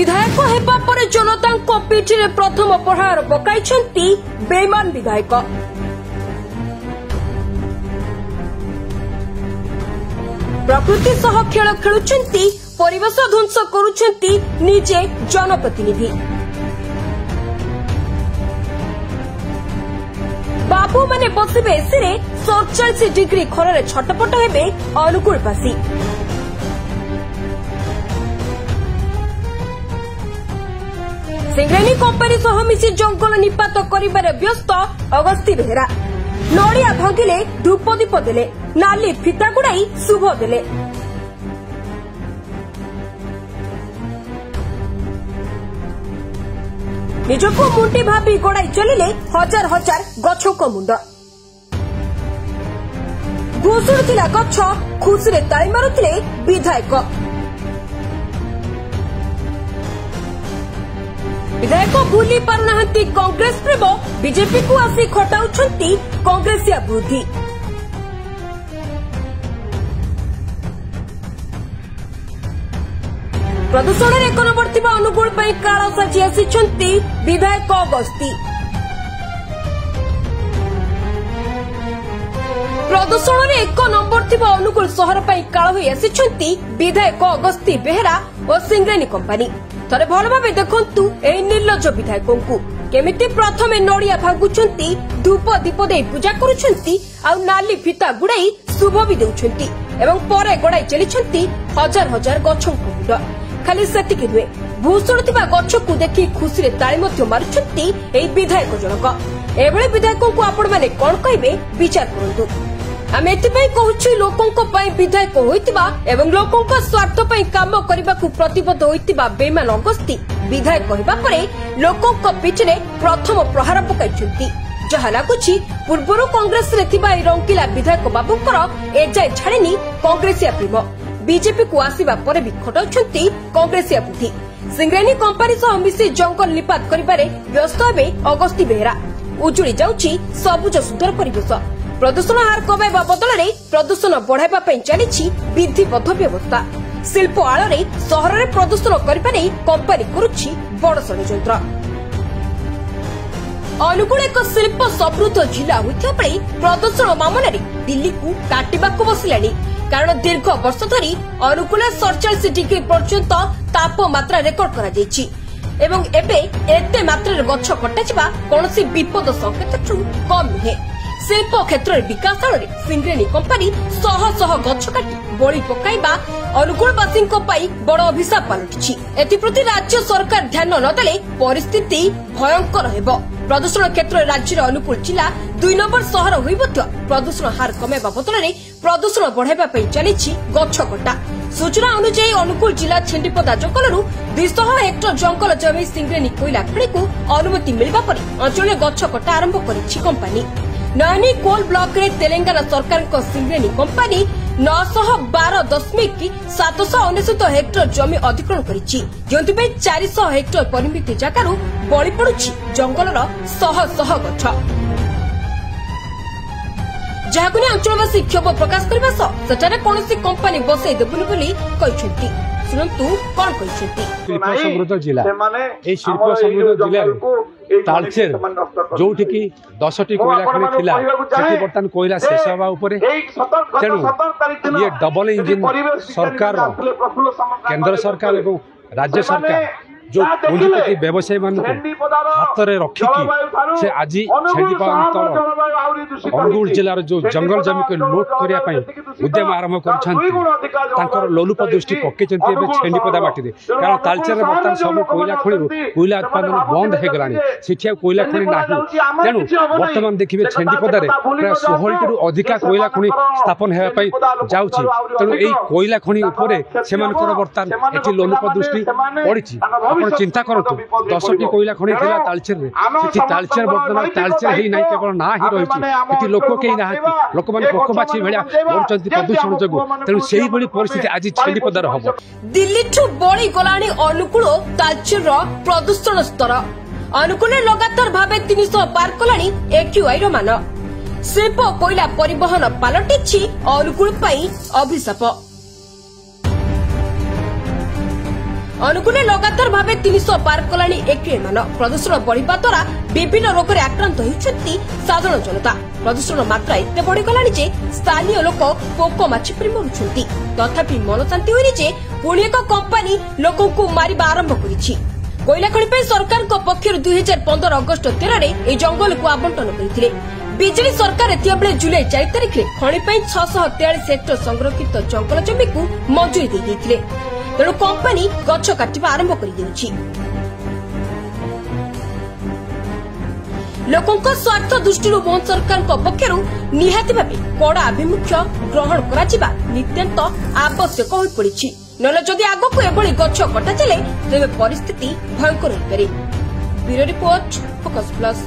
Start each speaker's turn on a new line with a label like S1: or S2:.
S1: विधायक हेबा परे जनता पीठी प्रथम प्रहार पकाइछंती बेईमान विधायक। प्रकृति सह खेल खेलुछंती, परिवेश ध्वंस करुछंती निजे जनप्रतिनिधि। बाबू माने बसिबे एसी 47 डिग्री खरे छटपट हेबे अनुकूलवासी। सिंग्रेनी कंपनी सह मिसी जंगल निपात करिबारे व्यस्त अगस्ती बेहेरा। नड़िया भांगिले, धूप दीप देले, नाली फिता गुड़ाई शुभ देले। निजको मुंडी भाभी गोड़ाई चलिले हजार हजार गछक मुंड। घुषुड़ुथिला गछ, खुशी ताली मारुथिले विधायक। विधायक भूली पारुनाहांती कांग्रेस प्रेम, बीजेपी को आसी खटाउछंती कांग्रेसिया बुद्धि। प्रदूषण एक नंबर थिबा अनुगुल पई काळ साजी आसीछंती विधायक अगस्ती। प्रदूषण एक नंबर थिबा अनुगुल शहर पई काळ होई आसीछंती विधायक अगस्ती बेहेरा और सिंग्रेनी कंपनी। थरे भल भावे देखंतु एई निर्लज विधायकंकु केमिति प्रथमे नड़िया भांगुछंती, धूप दीप दे पूजा करुछंती, आ नाली फिता गुड़ाई शुभ भी देउछंती एवं परे गड़ाई चलिछंती हजार हजार गछक मुंड। खाली सेतिक नुहे, भूषुड़ुथिबा गछकु देखि खुशी ताली मध्य मारुछंती एई विधायक जनक। एभଳି विधायकंकु आपण माने कोन कहिबे विचार करंतु। आमे एथिपई कहूछु लोकंको पई विधायक होइतिबा एवं लोकंको स्वार्थ पई काम करिबाकु प्रतिबद्ध होइतिबा बेईमान अगस्ती विधायक कहबा परे लोकंको पिठरे प्रथम प्रहार पकाइछंती। जहा लागुछि पूर्वरु कांग्रेस रे थिबा ए रंकिला विधायक बाबूंकर एजाय छाड़िनी कांग्रेसिया प्रेम। बीजेपी को आसीबा परे भी खटाउछंती कांग्रेसिया बुद्धि। सिंग्रेनी कंपनी सह मिसी जंगल निपात करिबारे व्यस्त हेबे अगस्ती बेहेरा। उजुड़ी जाउछि सबुज सुंदर परिवेश। प्रदूषण हार कमाइबा बदल प्रदूषण बढ़ाइबा पई चलिछि विधिबद्ध व्यवस्था। शिल्प आଳରେ सहर में प्रदूषण करिबारे कंपनी करुछि बड़ षड्यंत्र। अनुगुल एक शिल्प समृद्ध जिला होइथिबा बेले प्रदूषण मामलाରେ दिल्ली को काटिबाकू बसिलाणी। कारण दीर्घ वर्ष धरी अनुगुल 47 डिग्री पर्यंत तापमात्रा रेकर्ड करा जायछि एवं एबे एते मात्रा गछ कटाजिबा कोनोसी विपद संकेतठू कम नुहे। शिल्प क्षेत्र विकास आଳରେ सिंग्रेनी कंपनी शह शह गछ काटी बळी पकाइबा अनुगुलवासी बड़ अभिशाप पलटिछि। एथिप्रति राज्य सरकार ध्यान नदेले परिस्थिति भयंकर हेबो। प्रदूषण क्षेत्र राज्य अनुकूल जिला 2 नंबर शहर होई मध्य प्रदूषण हार कमाइबा बदल प्रदूषण बढ़ाइबा पई चलिछि गछ कटा। सूचना अनुसार अनुकूल जिला छेंडीपदा जंगलरू 200 हेक्टर जंगल जमी सिंग्रेनी कोयला खणी को अनुमति मिलबा परे अंचल गछ कटा आरंभ करिछि कंपनी। नयनी कोल ब्लॉक रे तेलंगाना सरकार को सिंग्रेनी कंपनी 912.799 हेक्टर जमी अधिग्रहण करिछि, जोंतिपे 400 हेक्टर परिमित जागारू बळी पडुछि जंगलर शह शह गछ। जहाकु अंचलवासी क्षोभ प्रकाश करबा सह सेठारे कोनोसी कंपनी बसै देबुनी बोली कहिसंती। सुनंतु कोन कहिसंती।
S2: शिल्प समृद्ध जिला ए शिल्प समृद्ध जिला रे तालचेर जोठी की 10टी कोयला खनि थिला सेठी बर्तन कोयला शेष हवा उपरे तेणु ये डबल इंजिन सरकार केंद्र सरकार एवं राज्य सरकार जो पूंजीपति व्यवसायी मान हाथ में रखिकी से आज छेंडीपा अंचल अनुगुल जिलार जो जंगल जमी को लुट करने उद्यम आरंभ कर लोलुप दृष्टि पकई छेंडीपदा माटी कारण तालचेर बर्तमान सब कोयला खणी कोयला उत्पादन बंद हो गलानी सेठी कोयला खणी ना तेणु बर्तमान देखिए छेंडीपदार प्राय 16 अधिका कोयला खणी स्थापन होगापी जाऊँगी तेणु यही कोयला खणी बर्तमान ये लोलुप दृष्टि पड़ी। चिंता करतु 10टी कोयला खणी थिला तालचेर रे सेठी तालचेर बर्तमान तालचेर ही नाही केवल ना ही रहिछि सेठी लोक केही नाहांती लोक माने पकोबाची भलिया मरचंती प्रदूषण जगु तेणु सेही बळी परिस्थिति आज छेंडीपदार हबो।
S1: दिल्ली ठु बळी गलाणी अनुकूल तालचेर रो प्रदूषण स्तर अनुकूल लगातार भाबे 300 पार कलाणी एक्यूआई रो मान शिल्प कोयला परिवहन पालटिछि अनुकूल पई अभिशाप। ଅନୁଗୁଳରେ ଲଗାତାର ଭାବେ 300 ପାର କଲାଣି ଏକ୍ରିମାନ। ପ୍ରଦୂଷଣ ବଢିବା ଦ୍ୱାରା ବିଭିନ୍ନ ରୋଗରେ ଆକ୍ରାନ୍ତ ହେଉଛନ୍ତି ସାଧାରଣ ଜନତା। ପ୍ରଦୂଷଣ ମାତ୍ରା ଏତେ ବଢିଗଲାଣି ଯେ ସ୍ଥାନୀୟ ଲୋକ ପୋକ ମାଛି ପରି ମରୁଛନ୍ତି। ତଥାପି ମନଶାନ୍ତି ହୋଇନି ଯେ ପୁଣି ଏକ କମ୍ପାନୀ ଲୋକଙ୍କୁ ମାରିବା ଆରମ୍ଭ କରିଛି। କୋଇଲା ଖଣି ପାଇଁ ସରକାରଙ୍କ ପକ୍ଷରୁ 2015 ଅଗଷ୍ଟ 13ରେ ଏହି ଜଙ୍ଗଲକୁ ଆବଣ୍ଟନ କରିଥିଲେ। ବିଜେଡି ସରକାର ଏଥିବେଳେ ଜୁଲାଇ 4 ତାରିଖରେ ଖଣି ପାଇଁ 643 ହେକ୍ଟର ସଂରକ୍ଷିତ ଜଙ୍ଗଲ ଜମିକୁ ମଞ୍ଜୁରୀ ଦେଇଥିଲେ। ତେଣୁ କମ୍ପାନୀ ଗଛ କାଟିବା ଆରମ୍ଭ କରିଦେଉଛି। ଲୋକଙ୍କ ସ୍ୱାର୍ଥ ଦୃଷ୍ଟିରୁ ମୋହନ ସରକାରଙ୍କ ପକ୍ଷରୁ ନିହାତି ଭାବେ କଡ଼ା ଆଭିମୁଖ୍ୟ ଗ୍ରହଣ କରାଯିବା ନିତ୍ୟାନ୍ତ ଆବଶ୍ୟକ ହୋଇପଡ଼ିଛି। ନହେଲେ ଯଦି ଆଗକୁ ଏଭଳି ଗଛ କଟାଯାଏ ତେବେ ପରିସ୍ଥିତି ଭୟଙ୍କର ହୋଇପାରେ। Bureau report, focus plus.